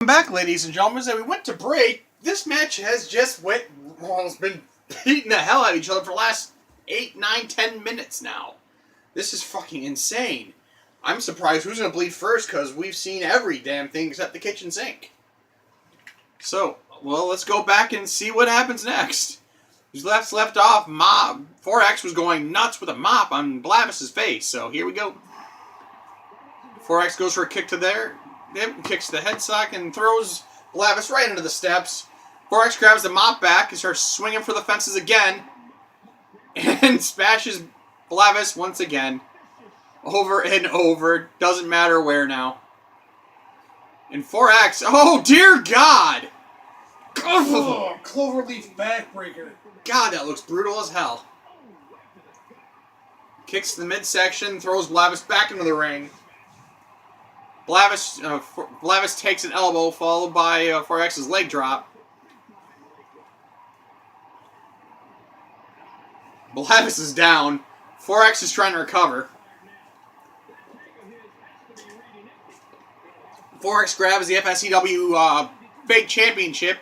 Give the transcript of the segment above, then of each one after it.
Back, ladies and gentlemen, as we went to break, this match has just been beating the hell out of each other for the last 8, 9, 10 minutes now. This is fucking insane. I'm surprised who's going to bleed first, because we've seen every damn thing except the kitchen sink. So, well, let's go back and see what happens next. Who's left off, 4X was going nuts with a mop on Blavis's face, so here we go. 4X goes for a kick to there. Yep, kicks the head sock and throws Blavis right into the steps. 4X grabs the mop back and starts swinging for the fences again. And smashes Blavis once again. Over and over. Doesn't matter where now. And 4X, oh dear God! Oh, cloverleaf backbreaker. God, that looks brutal as hell. Kicks the midsection, throws Blavis back into the ring. Blavis takes an elbow, followed by 4X's leg drop. Blavis is down. 4X is trying to recover. 4X grabs the FSCW fake championship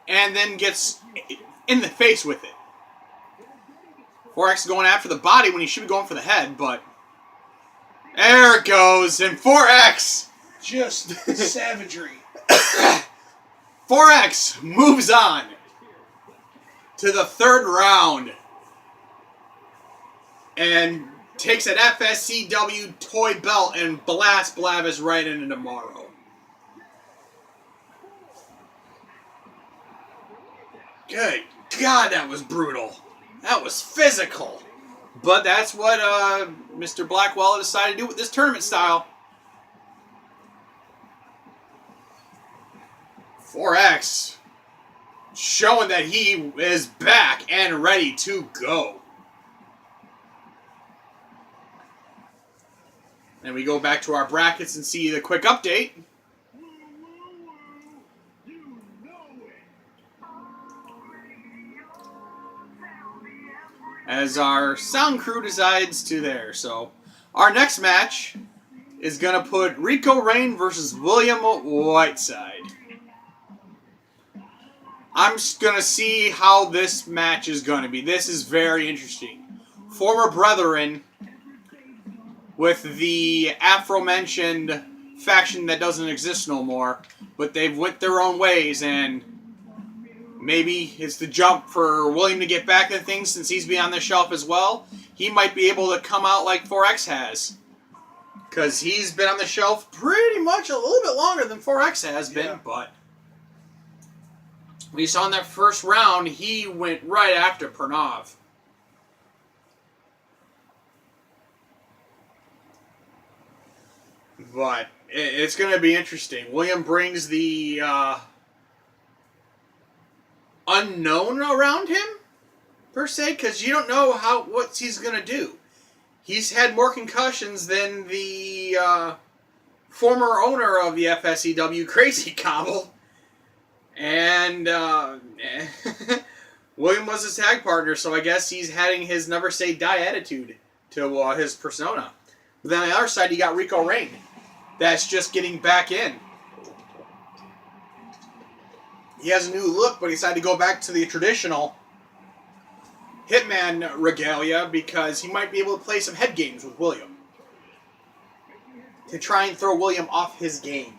and then gets in the face with it. 4X is going after the body when he should be going for the head, but there it goes, and 4X just savagery. 4X moves on to the third round and takes an FSCW toy belt and blasts Blavis right into tomorrow. Good God, that was brutal. That was physical. But that's what Mr. Blackwell decided to do with this tournament style. 4X showing that he is back and ready to go. And we go back to our brackets and see the quick update. As our sound crew decides to there. So, our next match is going to put Rico Rain versus William Whiteside. I'm just going to see how this match is going to be. This is very interesting. Former brethren with the aforementioned faction that doesn't exist no more, but they've went their own ways, and maybe it's the jump for William to get back into things since he's been on the shelf as well. He might be able to come out like 4X has, because he's been on the shelf pretty much a little bit longer than 4X has been, but we saw in that first round, he went right after Pranav. But it's going to be interesting. William brings the unknown around him, per se, because you don't know what he's going to do. He's had more concussions than the former owner of the FSCW, Crazy Cobble. And William was his tag partner, so I guess he's having his never say die attitude to his persona. But then on the other side, you got Rico Rain. That's just getting back in. He has a new look, but he decided to go back to the traditional Hitman regalia because he might be able to play some head games with William. To try and throw William off his game.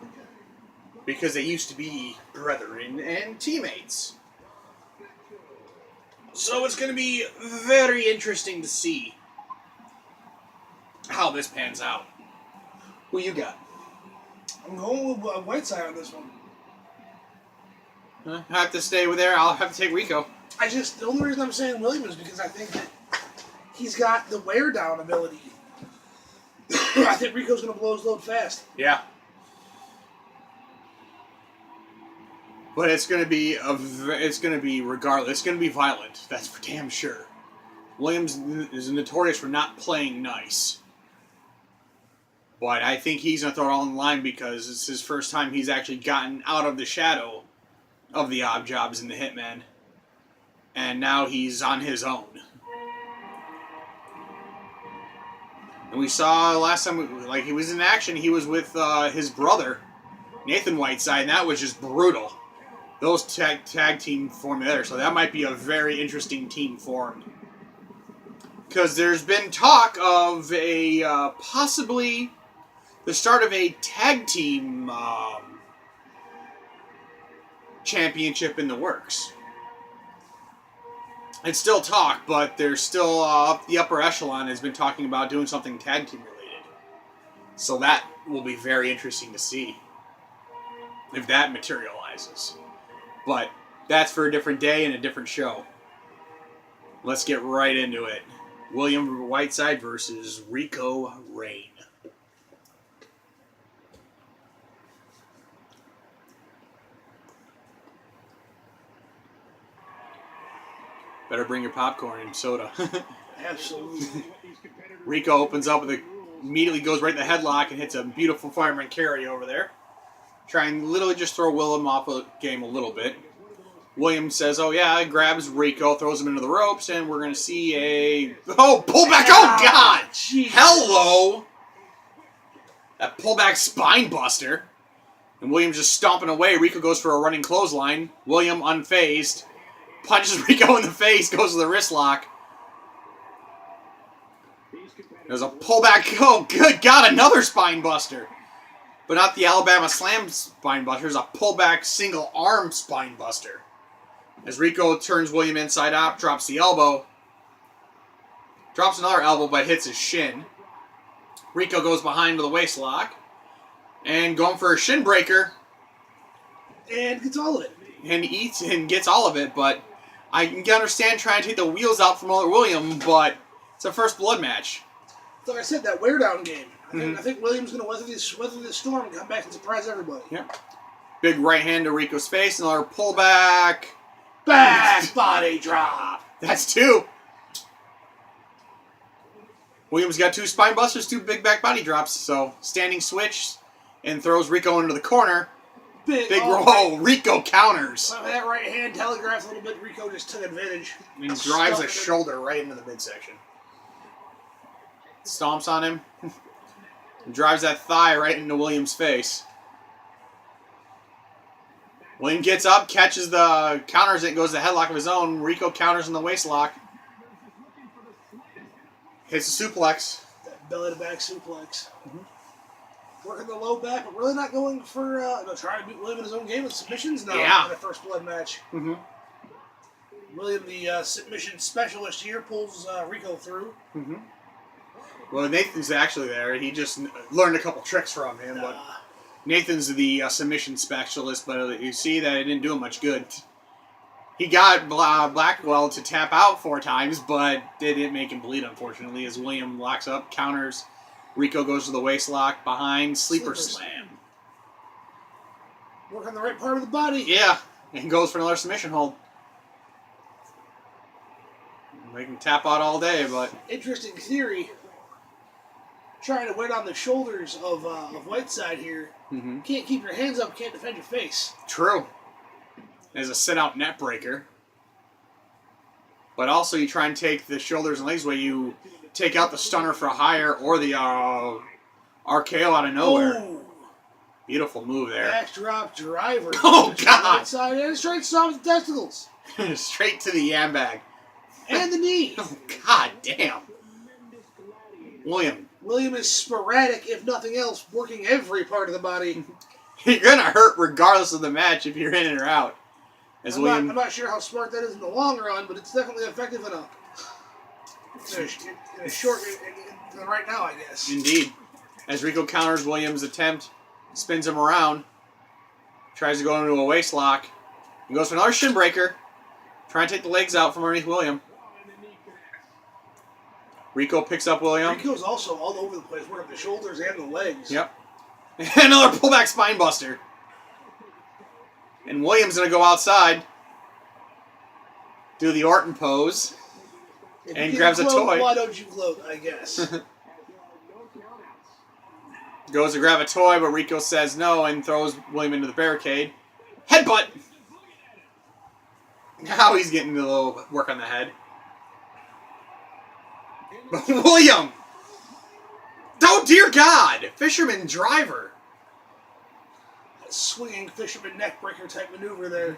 Because they used to be brethren and teammates. So it's going to be very interesting to see how this pans out. Who you got? I'm going with Whiteside on this one. I have to stay with there. I'll have to take Rico. The only reason I'm saying William is because I think that he's got the wear down ability. I think Rico's going to blow his load fast. Yeah. But it's going to be regardless. It's going to be violent. That's for damn sure. Williams is notorious for not playing nice. But I think he's going to throw it all in line because it's his first time he's actually gotten out of the shadow of the odd jobs in the Hitman. And now he's on his own. And we saw last time, like, he was in action, he was with his brother Nathan Whiteside, and that was just brutal. Those tag team formed there, so that might be a very interesting team formed. Because there's been talk of a possibly the start of a tag team championship in the works. It's still talk, but there's still the upper echelon has been talking about doing something tag team related. So that will be very interesting to see if that materializes. But that's for a different day and a different show. Let's get right into it. William Whiteside versus Rico Rain. Better bring your popcorn and soda. Absolutely. Rico opens up with immediately goes right in the headlock and hits a beautiful fireman carry over there. Trying literally just throw Willem off the game a little bit. William says, oh yeah, grabs Rico, throws him into the ropes, and we're going to see a... Oh, pullback! Oh, God! Jesus. Hello! That pullback spine buster. And William's just stomping away. Rico goes for a running clothesline. William, unfazed, punches Rico in the face, goes to the wrist lock. There's a pullback. Oh, good God, another spine buster. But not the Alabama Slam spine buster. There's a pullback single arm spine buster. As Rico turns William inside out, drops the elbow. Drops another elbow, but hits his shin. Rico goes behind with a waist lock. And going for a shin breaker. And gets all of it. And eats and gets all of it, but I can understand trying to take the wheels out from William, but it's a first blood match. So I said, that wear down game. I think William's going to weather this storm and come back and surprise everybody. Yep. Big right hand to Rico's face, another pullback. Back body drop. That's two. Williams got two spine busters, two big back body drops. So standing switch and throws Rico into the corner. Big roll. Rico counters. Well, that right hand telegraphs a little bit. Rico just took advantage. And drives a shoulder right into the midsection. Stomps on him. Drives that thigh right into Williams' face. William gets up, catches the counters it, goes to the headlock of his own. Rico counters in the waist lock. Hits the suplex. That belly to back suplex. Working the low back, but really not going for trying to beat William in his own game with submissions now in a first blood match. William, the submission specialist here, pulls Rico through. Well, Nathan's actually there. He just learned a couple tricks from him, but Nathan's the submission specialist, but you see that it didn't do him much good. He got Blackwell to tap out 4 times, but it didn't make him bleed, unfortunately, as William locks up, counters. Rico goes to the waist lock behind, sleeper slam. Work on the right part of the body. Yeah, and goes for another submission hold. They can tap out all day, but... Interesting theory. Trying to wait on the shoulders of Whiteside here. Can't keep your hands up, can't defend your face. True. As a sit-out net breaker. But also you try and take the shoulders and legs where you take out the stunner for a higher or the RKO out of nowhere. Oh. Beautiful move there. Backdrop driver. Oh, God. Whiteside and straight stop with the testicles. Straight to the yam bag. And the knee. Oh, God damn. William is sporadic, if nothing else, working every part of the body. You're going to hurt regardless of the match if you're in or out. I'm not sure how smart that is in the long run, but it's definitely effective in a short, right now, I guess. Indeed. As Rico counters Williams' attempt, spins him around, tries to go into a waist lock, and goes for another shin breaker, trying to take the legs out from underneath William. Rico picks up William. Rico's also all over the place, working the shoulders and the legs. Yep. Another pullback spine buster. And William's going to go outside, do the Orton pose, and grabs a toy. Why don't you gloat, I guess. Goes to grab a toy, but Rico says no and throws William into the barricade. Headbutt! Now he's getting a little work on the head. But William! Oh, dear God! Fisherman driver. swinging fisherman neckbreaker type maneuver there.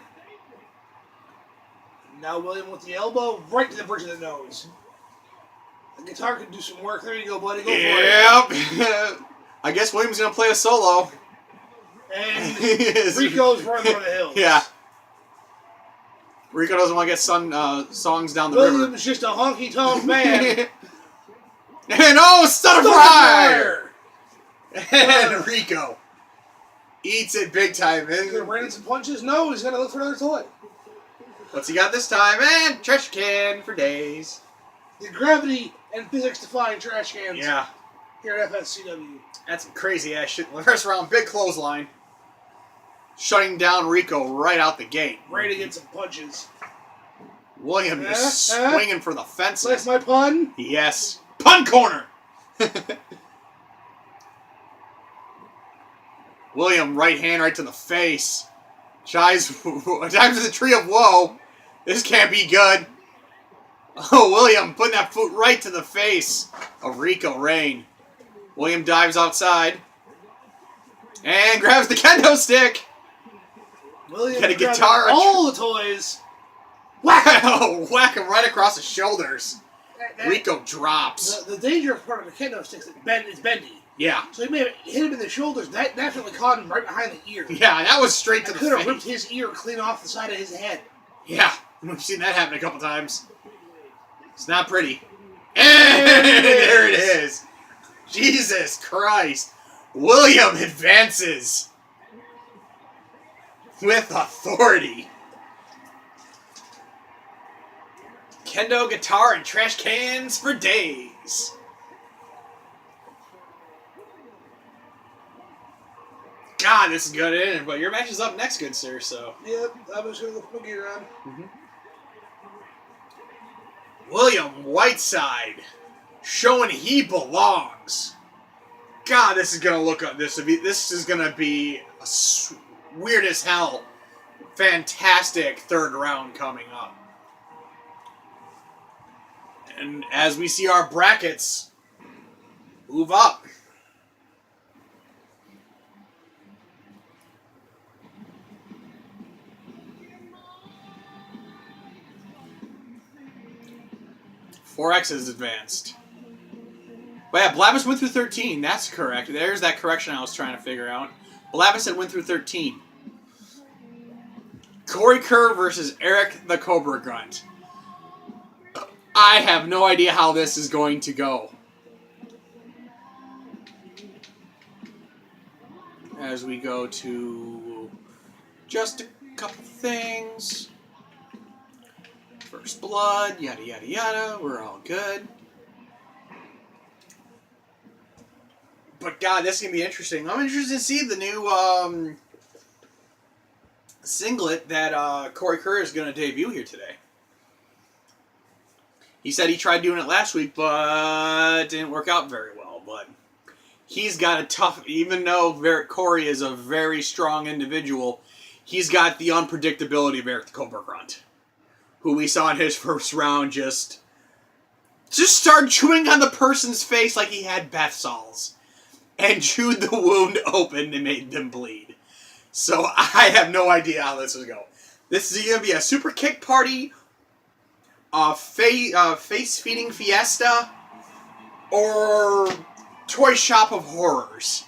Now William with the elbow right to the bridge of the nose. The guitar can do some work. There you go, buddy. Go for it. Yep. I guess William's going to play a solo. And Rico's running for the hills. Yeah. Rico doesn't want to get songs down the William's river. just a honky-tonk man. And son of fire! And Rico eats it big time. He's going to bring in some punches? No, he's going to look for another toy. What's he got this time? And trash can for days. The gravity and physics-defying trash cans. Yeah. Here at FSCW. That's some crazy ass shit. First round, big clothesline. Shutting down Rico right out the gate. Ready to get some punches. William is swinging for the fences. That's my pun? Yes. Pun corner! William, right hand right to the face. Dives to the tree of woe. This can't be good. Oh, William putting that foot right to the face of Rico Rain. William dives outside. And grabs the kendo stick. William got a guitar. All the toys. Whack! Whack him right across the shoulders. Rico drops. The dangerous part of the kendo stick is it's bendy. Yeah. So he may have hit him in the shoulders. That definitely caught him right behind the ear. Yeah, that was straight to the face. Could have ripped his ear clean off the side of his head. Yeah, we've seen that happen a couple times. It's not pretty. And there it is. Jesus Christ. William advances with authority. Kendo, guitar, and trash cans for days. God, this is good, isn't it? But your match is up next, good sir, so. Yep, I'm just going to go put my gear on. William Whiteside showing he belongs. God, this is gonna look up. This is gonna be a weird as hell, fantastic third round coming up. And as we see our brackets move up. X is advanced. But yeah, Blavis went through 13. That's correct. There's that correction I was trying to figure out. Blavis had went through 13. Corey Kerr versus Eric the Cobra Grunt. I have no idea how this is going to go. As we go to just a couple things. First blood, yada yada yada, we're all good. But God, this is going to be interesting. I'm interested to see the new singlet that Corey Kerr is going to debut here today. He said he tried doing it last week, but it didn't work out very well. But he's got a tough, even though Corey is a very strong individual, he's got the unpredictability of Eric the Cobra Grunt, who we saw in his first round just start chewing on the person's face like he had bath salts. And chewed the wound open and made them bleed. So I have no idea how this is going to go. This is going to be a super kick party, a face-feeding fiesta, or toy shop of horrors.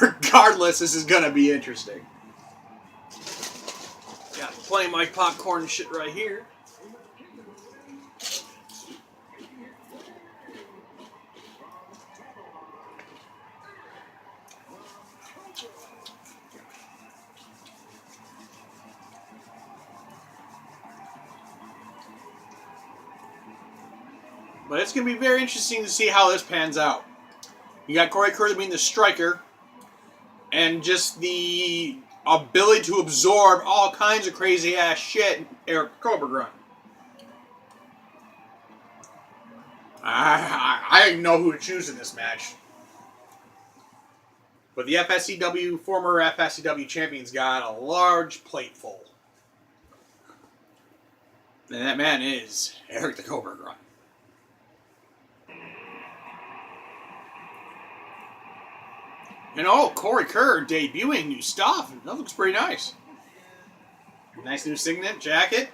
Regardless, this is going to be interesting. Got plenty of my popcorn shit right here. But it's going to be very interesting to see how this pans out. You got Corey Kerr being the striker, and just the ability to absorb all kinds of crazy ass shit, Eric Cobra Grunt. I know who to choose in this match. But the former FSCW champions got a large plate full. And that man is Eric the Cobra Grunt. And oh, Corey Kerr debuting new stuff. That looks pretty nice. Nice new signet jacket.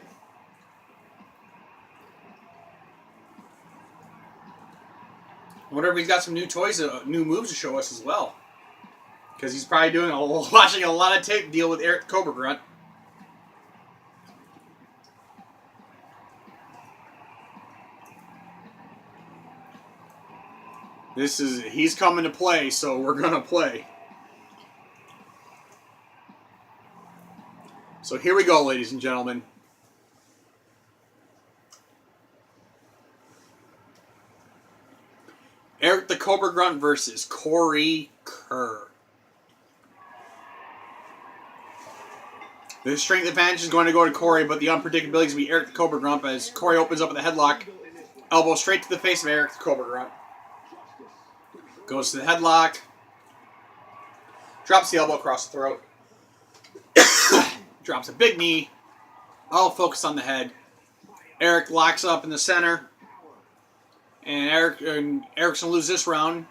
I wonder if he's got some new toys, new moves to show us as well. Because he's probably doing watching a lot of tape deal with Eric the Cobra Grunt. He's coming to play, so we're gonna play. So here we go, ladies and gentlemen. Eric the Cobra Grunt versus Corey Kerr. The strength advantage is going to go to Corey, but the unpredictability is going to be Eric the Cobra Grunt as Corey opens up with a headlock. Elbow straight to the face of Eric the Cobra Grunt. Goes to the headlock. Drops the elbow across the throat. Drops a big knee. All focused on the head. Eric locks up in the center. And Eric's going to lose this round.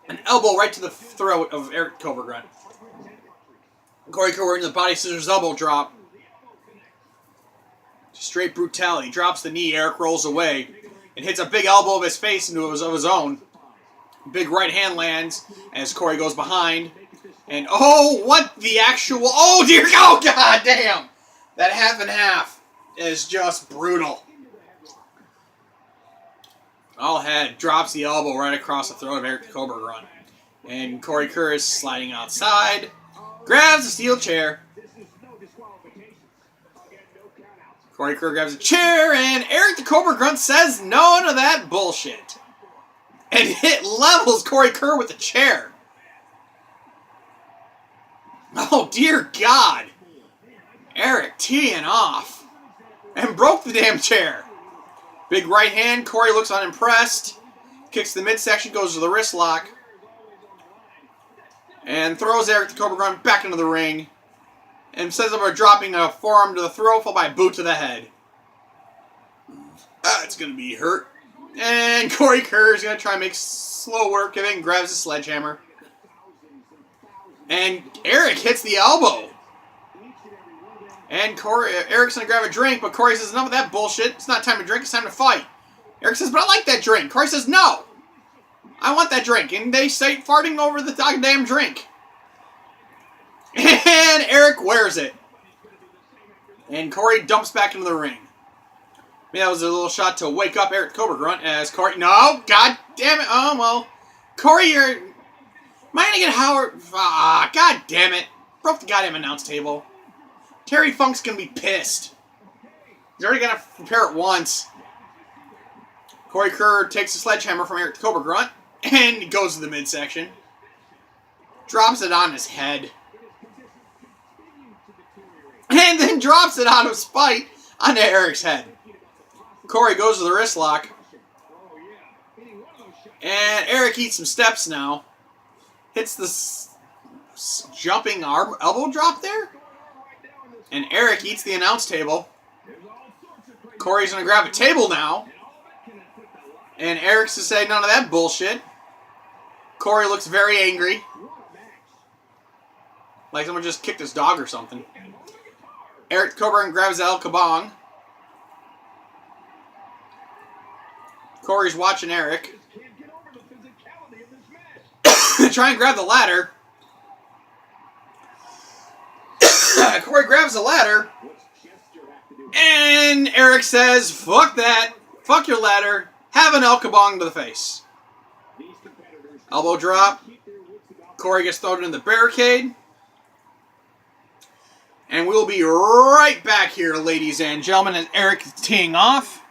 An elbow right to the throat of Eric Cobra Grunt. Corey Kerr into the body scissors elbow drop. Straight brutality. Drops the knee. Eric rolls away. And hits a big elbow of his face into his own. Big right hand lands as Corey goes behind. And oh, what the actual... Oh, dear... Oh, god damn! That half and half is just brutal. All head drops the elbow right across the throat of Eric the Cobra Grunt. And Corey Kerr is sliding outside. Grabs a steel chair. Corey Kerr grabs a chair, and Eric the Cobra Grunt says no to that bullshit. And it levels Corey Kerr with the chair. Oh, dear God. Eric teeing off. And broke the damn chair. Big right hand. Corey looks unimpressed. Kicks the midsection, goes to the wrist lock. And throws Eric the Cobra Grunt back into the ring. And says about dropping a forearm to the throat, followed by a boot to the head. It's going to be hurt. And Corey Kerr is going to try and make slow work of it and grabs a sledgehammer. And Eric hits the elbow. And Eric's going to grab a drink, but Corey says, enough of that bullshit. It's not time to drink, it's time to fight. Eric says, but I like that drink. Corey says, no. I want that drink. And they say farting over the goddamn drink. And Eric wears it. And Corey dumps back into the ring. Maybe that was a little shot to wake up Eric Cobra Grunt as Corey... No! God damn it! Oh, well. Corey, you're... Am I going to get Howard... Ah, god damn it. Broke the goddamn announce table. Terry Funk's going to be pissed. He's already going to prepare it once. Corey Kerr takes a sledgehammer from Eric the Cobra Grunt. And he goes to the midsection. Drops it on his head. And then drops it out of spite onto Eric's head. Corey goes to the wrist lock. And Eric eats some steps now. Hits the jumping elbow drop there. And Eric eats the announce table. Corey's going to grab a table now. And Eric's to say none of that bullshit. Corey looks very angry. Like someone just kicked his dog or something. Eric Cobra grabs El Kabong. Corey's watching Eric. Try and grab the ladder. Corey grabs the ladder. And Eric says, fuck that. Fuck your ladder. Have an El Kabong to the face. Elbow drop. Corey gets thrown in the barricade. And we'll be right back here, ladies and gentlemen, as Eric is teeing off.